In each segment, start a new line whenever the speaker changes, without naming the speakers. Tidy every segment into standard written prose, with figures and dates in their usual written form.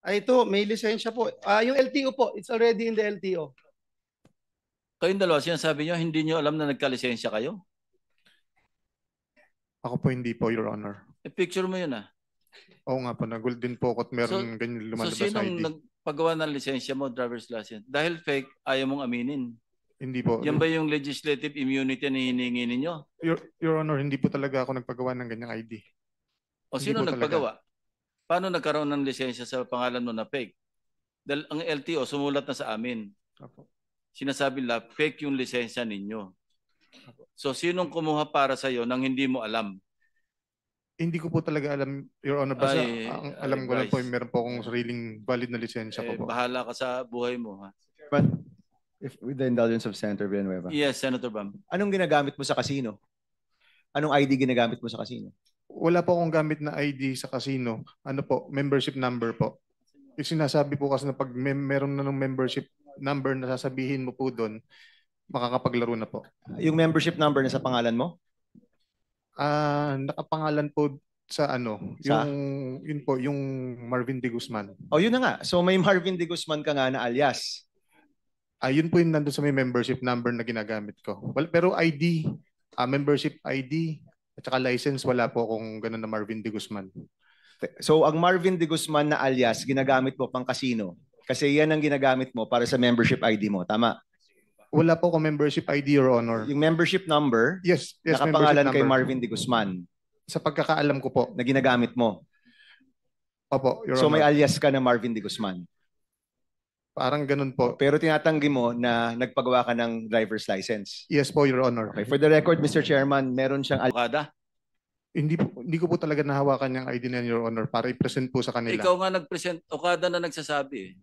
Ay, ito, may lisensya po. Yung LTO po, it's already in the LTO.
Kayong dalawa, sinasabi nyo, hindi nyo alam na nagkalisensya kayo?
Ako po hindi po, Your Honor.
Picture mo yun
Oo nga po, nagul din po ako at meron ganyan lumalabas
So sinong
ID.
nagpagawa ng lisensya mo, driver's license? Dahil fake, ayaw mong aminin.
Hindi po.
Yan ba yung legislative immunity na hinihingi ninyo?
Your Honor, hindi po talaga ako nagpagawa ng ganyang ID.
O sino nagpagawa? Paano nagkaroon ng lisensya sa pangalan mo na fake? Dahil ang LTO sumulat na sa amin.
Opo.
Sinasabi nila, fake yung lisensya ninyo. So sinong kumuha para sa'yo nang hindi mo alam?
Hindi ko po talaga alam, Your Honor. Basta ang alam ko lang po, meron po akong sariling valid na lisensya ko po.
Bahala ka sa buhay mo. Ha?
But if with the indulgence of Senator Villanueva.
Yes, Senator Bam.
Anong ginagamit mo sa casino? Anong ID ginagamit mo sa casino?
Wala po akong gamit na ID sa casino. Ano po, membership number po. Yung sinasabi po kasi na pag meron na ng membership number na sasabihin mo po doon, makakapaglaro na po.
Yung membership number na sa pangalan mo?
Nakapangalan po sa yun po, yung Marvin D. Guzman.
Oh, yun na nga. So may Marvin D. Guzman ka nga na alias.
Yun po yung nandun sa may membership number na ginagamit ko. Well, pero ID, membership ID, at saka license, wala po akong ganun na Marvin D. Guzman.
So ang Marvin D. Guzman na alias, ginagamit mo pang casino. Kasi yan ang ginagamit mo para sa membership ID mo. Tama?
Wala po akong membership ID, Your Honor.
Yung membership number,
yes,
nakapangalan kay Marvin D. Guzman.
Sa pagkakaalam ko po.
Na ginagamit mo.
Opo, Your Honor.
So may alias ka na Marvin D. Guzman.
Parang ganun po.
Pero tinatanggi mo na nagpagawa ka ng driver's license.
Yes po, Your Honor.
Okay. For the record, Mr. Chairman, meron siyang
Okada?
Hindi ko po talaga nahawakan yung ID na Your Honor para i-present po sa kanila.
Ikaw nga nag-present, Okada na nagsasabi.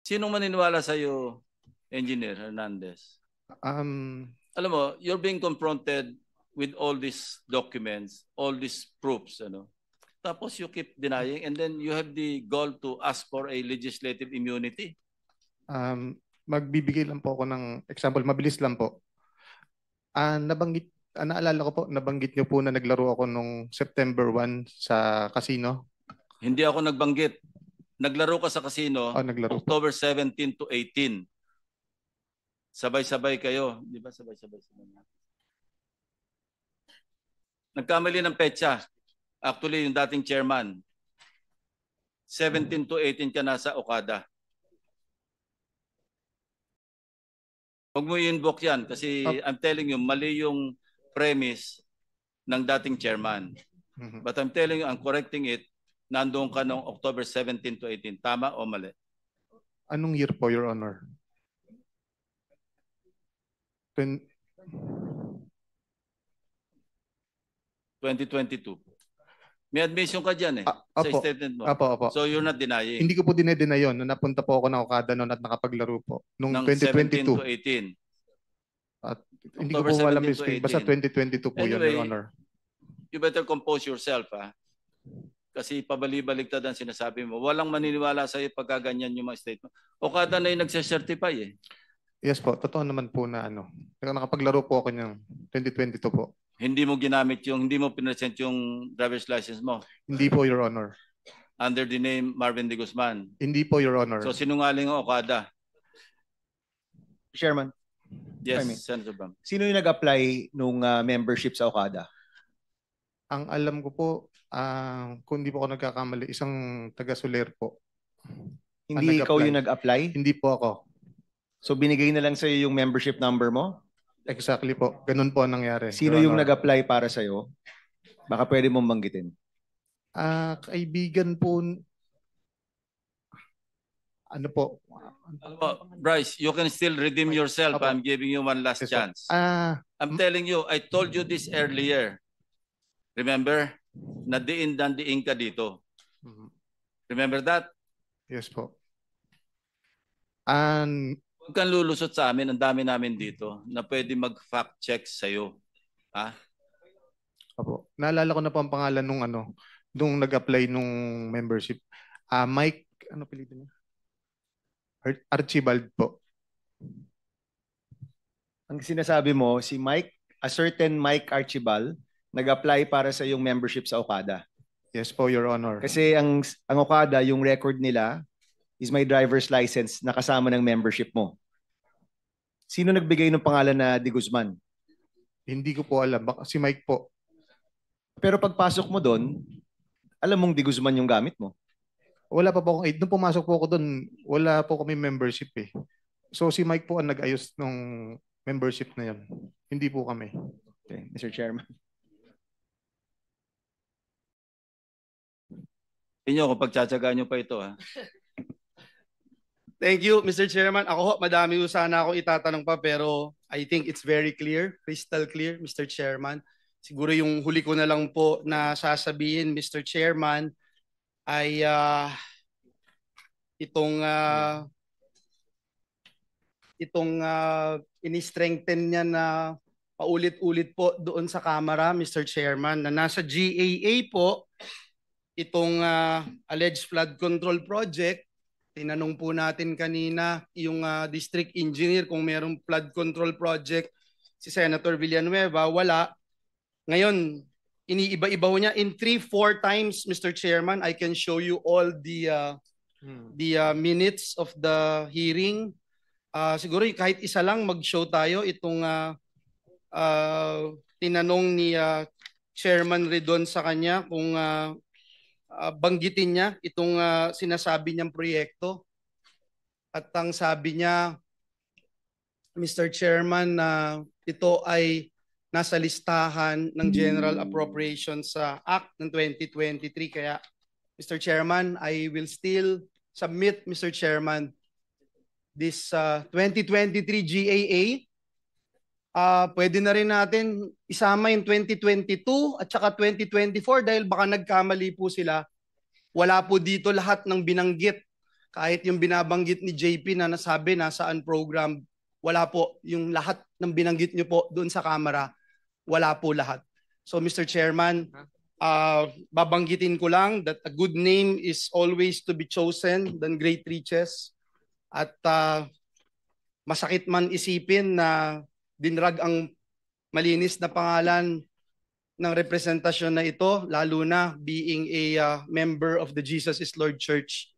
Sinong maniniwala sa iyo, Engineer Hernandez? Alam mo, you're being confronted with all these documents, all these proofs, Tapos you keep denying and then you have the goal to ask for a legislative immunity.
Magbibigay lang po ako ng example, mabilis lang po. Naalala ko po, nabanggit niyo po na naglaro ako nung September 1 sa casino.
Hindi ako nagbanggit. Naglaro ka sa casino October 17 to 18. Sabay-sabay kayo. Di ba sabay-sabay? Nagkamali ng petsa. Actually, yung dating chairman, 17 to 18 ka nasa Okada. Huwag mo i-invoke yan kasi I'm telling you, mali yung premise ng dating chairman. But I'm telling you, I'm correcting it, nandoon ka noong October 17 to 18. Tama o mali?
Anong year po, Your Honor?
2022. May admission ka dyan sa statement mo.
Opo.
So you're not denying?
Hindi ko po dinedeny yun. Napunta po ako ng Okada noon at nakapaglaro po. Noong 2022.
17 to 18.
At hindi ko po alam yung spring. Basta 2022 po
anyway,
Your Honor.
You better compose yourself, Kasi pabali-baligtad ang sinasabi mo. Walang maniniwala sa iyo pagkaganyan yung mga statement. Okada na yung nagse-certify
Yes po, totoo naman po na nakapaglaro po ako ng 2022 po.
Hindi mo pinresent yung driver's license mo?
Hindi po, Your Honor.
Under the name Marvin D. Guzman?
Hindi po, Your Honor.
So sinungaling ang Okada?
Chairman.
Yes, Senator Bam.
Sino yung nag-apply nung membership sa Okada?
Ang alam ko po, kung hindi po ako nagkakamali, isang taga-Soler po.
Hindi ikaw yung nag-apply?
Hindi po ako.
So binigay na lang sa'yo yung membership number mo?
Exactly po. Ganun po ang nangyari.
Sino yung nag-apply para sa'yo? Baka pwede mong banggitin.
Kaibigan po. Ano po?
Bryce, you can still redeem yourself. I'm giving you one last chance. I'm telling you, I told you this earlier. Remember? Na diin ka dito. Remember that?
Yes po.
Huwag kang lulusot sa amin, ang dami namin dito na pwede mag-fact check sa'yo.
Opo. Naalala ko na po ang pangalan nung nag-apply nung membership. Mike, ano pilito niya? Archibald po.
Ang sinasabi mo, a certain Mike Archibald, nag-apply para sa yung membership sa Okada.
Yes po, Your Honor.
Kasi ang Okada, yung record nila is my driver's license na kasama ng membership mo. Sino nagbigay ng pangalan na De Guzman?
Hindi ko po alam. Baka si Mike po.
Pero pagpasok mo doon, alam mong De Guzman yung gamit mo.
Wala pa po akong aid. Nung pumasok po ako doon, wala po kami membership eh. So si Mike po ang nag-ayos ng membership na yan. Hindi po kami.
Okay, Mr. Chairman.
Inyo kung pagtsatsagaan nyo pa ito, ha?
Thank you, Mr. Chairman. Ako ho, madami ho sana akong itatanong pa pero I think it's very clear, crystal clear, Mr. Chairman. Siguro yung huli ko na lang po na sasabihin, Mr. Chairman, ay itong ini-strengthen niya na paulit-ulit po doon sa Kamara, Mr. Chairman, na nasa GAA po itong alleged flood control project. Tinanong po natin kanina yung district engineer kung mayroong flood control project si Senator Villanueva. Wala. Ngayon, iniiba-iba ho niya. In 3-4 times, Mr. Chairman, I can show you all the minutes of the hearing. Siguro kahit isa lang mag-show tayo itong tinanong ni Chairman Redon sa kanya kung banggitin niya itong sinasabi niyang proyekto. At ang sabi niya, Mr. Chairman, na ito ay nasa listahan ng General Appropriations Act ng 2023. Kaya, Mr. Chairman, I will still submit, Mr. Chairman, this 2023 GAA. Pwede na rin natin isama yung 2022 at saka 2024 dahil baka nagkamali po sila. Wala po dito lahat ng binanggit. Kahit yung binabanggit ni JP na nasabi nasaan program, wala po. Yung lahat ng binanggit nyo po doon sa Kamara, wala po lahat. So Mr. Chairman, babanggitin ko lang that a good name is always to be chosen than great riches. At masakit man isipin na dinrag ang malinis na pangalan ng representasyon na ito, lalo na being a member of the Jesus is Lord Church.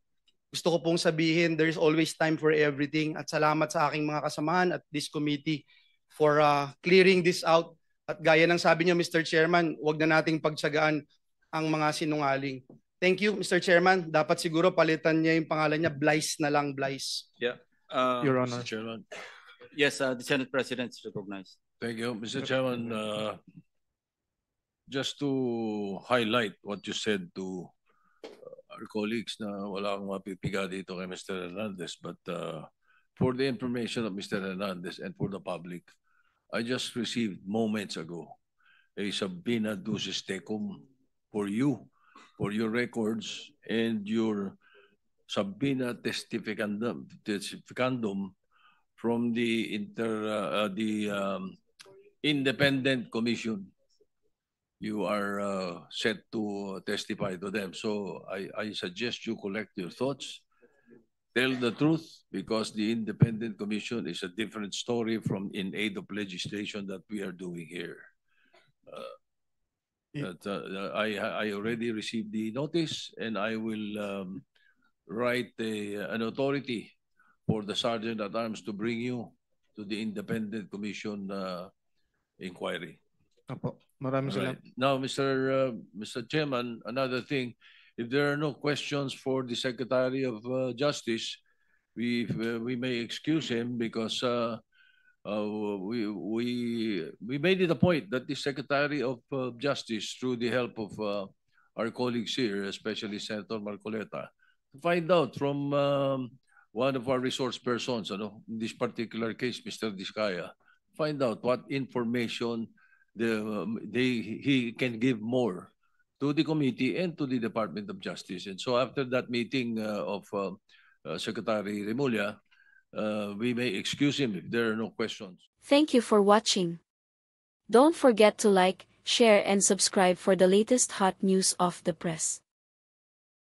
Gusto ko pong sabihin, there is always time for everything. At salamat sa aking mga kasamahan at this committee for clearing this out. At gaya ng sabi niyo, Mr. Chairman, wag na nating pagtsagaan ang mga sinungaling. Thank you, Mr. Chairman. Dapat siguro palitan niya yung pangalan niya, Blyce na lang, Blyce.
Yeah.
Your Honor.
Mr. Chairman.
Yes, the Senate President is recognized.
Thank you. Mr. Chairman, just to highlight what you said to our colleagues na wala akong mapipiga dito kay Mr. Hernandez, but for the information of Mr. Hernandez and for the public, I just received moments ago a subpoena ducis tecum for you, for your records and your subpoena testificandum from the independent commission. You are set to testify to them. So I suggest you collect your thoughts, tell the truth, because the independent commission is a different story from in aid of legislation that we are doing here. I already received the notice, and I will write an authority for the Sergeant at Arms to bring you to the Independent Commission inquiry.
Apo, maraming salamat.
Now, Mr. Chairman, another thing, if there are no questions for the Secretary of Justice, we may excuse him because we made it a point that the Secretary of Justice, through the help of our colleagues here, especially Senator Marcoleta, to find out from one of our resource persons, in this particular case, Mr. Diskaya, find out what information he can give more to the committee and to the Department of Justice. And so after that meeting of Secretary Remulla, we may excuse him if there are no questions.
Thank you for watching. Don't forget to like, share and subscribe for the latest hot news of the press.